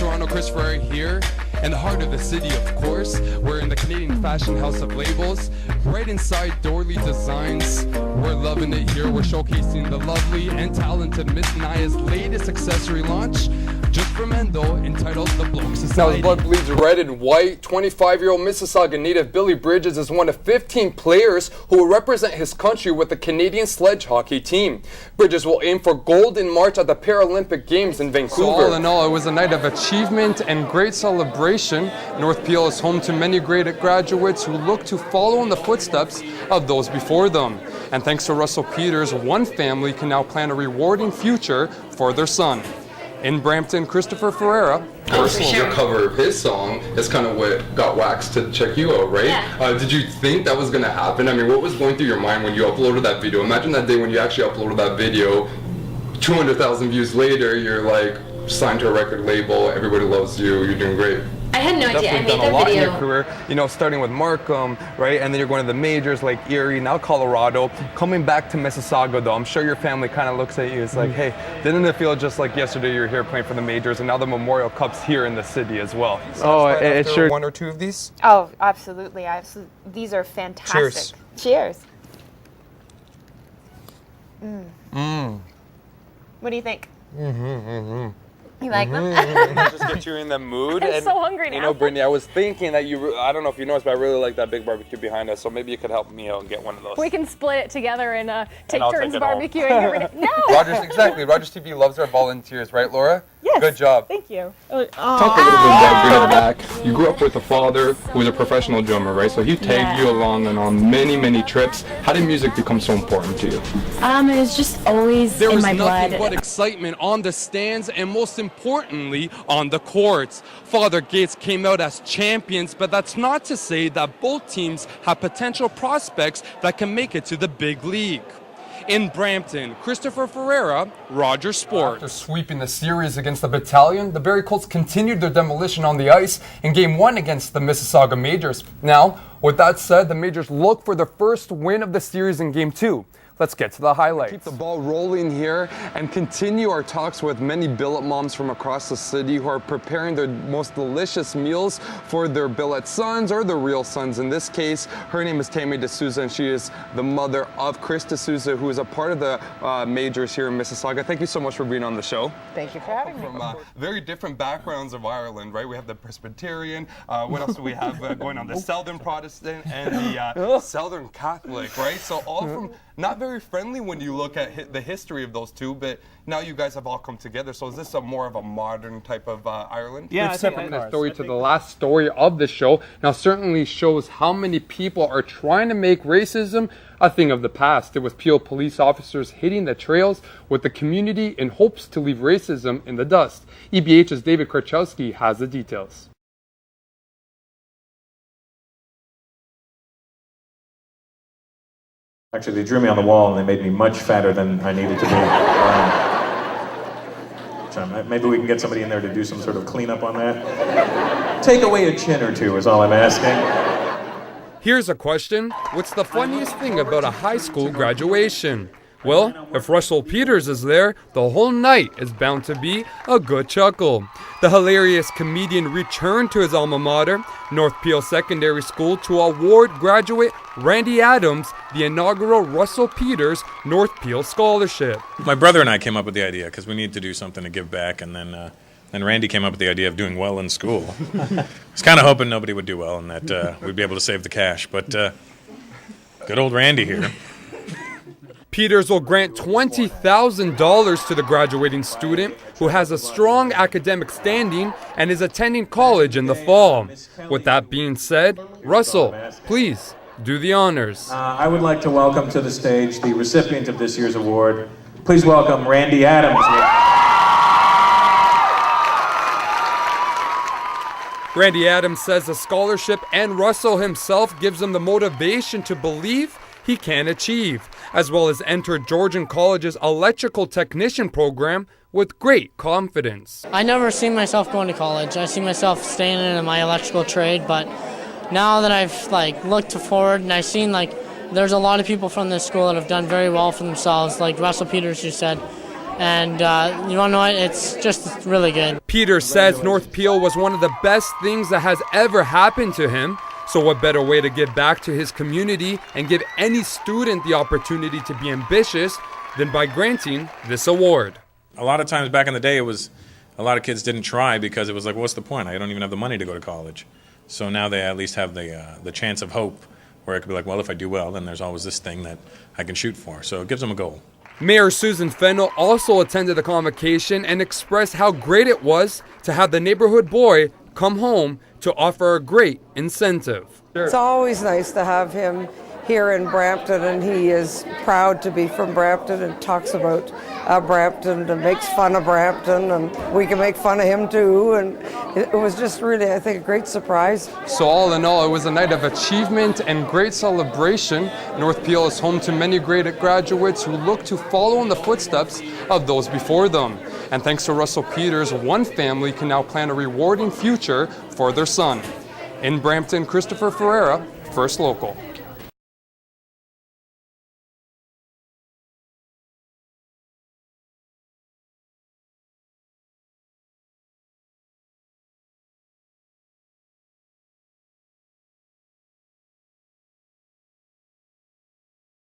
Toronto, Chris Ferrer here, in the heart of the city, of course. We're in the Canadian Fashion House of Labels, right inside Dorley Designs. We're loving it here. We're showcasing the lovely and talented Miss Naya's latest accessory launch, just from Endo, entitled The Bloke Society. Now, blood bleeds red and white. 25-year-old Mississauga native Billy Bridges is one of 15 players who will represent his country with the Canadian sledge hockey team. Bridges will aim for gold in March at the Paralympic Games in Vancouver. So all in all, it was a night of achievement and great celebration. North Peel is home to many great graduates who look to follow in the footsteps of those before them. And thanks to Russell Peters, one family can now plan a rewarding future for their son. In Brampton, Christopher Ferreira. Personally, your cover of his song is kind of what got Wax to check you out, right? Yeah. Did you think that was going to happen? I mean, what was going through your mind when you uploaded that video? Imagine that day when you actually uploaded that video, 200,000 views later, you're like signed to a record label, everybody loves you, you're doing great. I had no idea. I made done a lot video. in your career, you know, starting with Markham, right? And then you're going to the majors like Erie, now Colorado. Coming back to Mississauga, though, I'm sure your family kind of looks at you as like, hey, didn't it feel just like yesterday you were here playing for the majors, and now the Memorial Cup's here in the city as well? Oh, it sure. One or two of these? Oh, absolutely. These are fantastic. Cheers. Cheers. What do you think? You like them? Just get you in the mood. I'm so hungry now. You know, Brittany, I was thinking that I don't know if you noticed, but I really like that big barbecue behind us, so maybe you could help me out and get one of those. We can split it together and take I'll turns take it home. barbecuing every day. No! Rogers TV loves our volunteers, right, Laura? Yes. Good job. Thank you. Talk a little bit about bringing it back. You grew up with a father who was a professional drummer, right? So he tagged you along and on many, many trips. How did music become so important to you? It was just always in my blood. There was nothing but excitement on the stands and most importantly on the courts. Father Gates came out as champions, but that's not to say that both teams have potential prospects that can make it to the big league. In Brampton, Christopher Ferreira, Rogers Sports. After sweeping the series against the Battalion, the Barrie Colts continued their demolition on the ice in Game 1 against the Mississauga Majors. Now, with that said, the Majors look for their first win of the series in Game 2. Let's get to the highlights. Keep the ball rolling here and continue our talks with many billet moms from across the city who are preparing their most delicious meals for their billet sons or their real sons. In this case, her name is Tammy D'Souza, and she is the mother of Chris D'Souza, who is a part of the majors here in Mississauga. Thank you so much for being on the show. Thank you for having me. From very different backgrounds of Ireland, right? We have the Presbyterian. What else do we have going on? The Southern Protestant and the Southern Catholic, right? So all from not very friendly when you look at the history of those two, but now you guys have all come together. So is this more of a modern type of Ireland? Yeah, We've separated that story to the last story of the show. Now certainly shows how many people are trying to make racism a thing of the past. It was Peel police officers hitting the trails with the community in hopes to leave racism in the dust. EBH's David Krachowski has the details. Actually, they drew me on the wall and they made me much fatter than I needed to be. Maybe we can get somebody in there to do some sort of cleanup on that. Take away a chin or two is all I'm asking. Here's a question. What's the funniest thing about a high school graduation? Well, if Russell Peters is there, the whole night is bound to be a good chuckle. The hilarious comedian returned to his alma mater, North Peel Secondary School, to award graduate Randy Adams the inaugural Russell Peters North Peel Scholarship. My brother and I came up with the idea because we needed to do something to give back, and then Randy came up with the idea of doing well in school. I was kind of hoping nobody would do well and that we'd be able to save the cash, but good old Randy here. Peters will grant $20,000 to the graduating student who has a strong academic standing and is attending college in the fall. With that being said, Russell, please do the honors. I would like to welcome to the stage the recipient of this year's award. Please welcome Randy Adams. Randy Adams says the scholarship and Russell himself gives him the motivation to believe he can achieve, as well as enter Georgian College's electrical technician program with great confidence. I never seen myself going to college. I see myself staying in my electrical trade, but now that I've looked forward and I've seen there's a lot of people from this school that have done very well for themselves, like Russell Peters, who said, And you want to know what? It's just really good. Peters says North Peel was one of the best things that has ever happened to him. So what better way to give back to his community and give any student the opportunity to be ambitious than by granting this award. A lot of times back in the day, it was a lot of kids didn't try because it was like, what's the point? I don't even have the money to go to college. So now they at least have the chance of hope, where it could be like, well, if I do well, then there's always this thing that I can shoot for. So it gives them a goal. Mayor Susan Fennell also attended the convocation and expressed how great it was to have the neighborhood boy come home to offer a great incentive. It's always nice to have him here in Brampton, and he is proud to be from Brampton and talks about Brampton and makes fun of Brampton, and we can make fun of him too. And it was just really, I think, a great surprise. So all in all, it was a night of achievement and great celebration. North Peel is home to many great graduates who look to follow in the footsteps of those before them. And thanks to Russell Peters, one family can now plan a rewarding future for their son. In Brampton, Christopher Ferreira, First Local.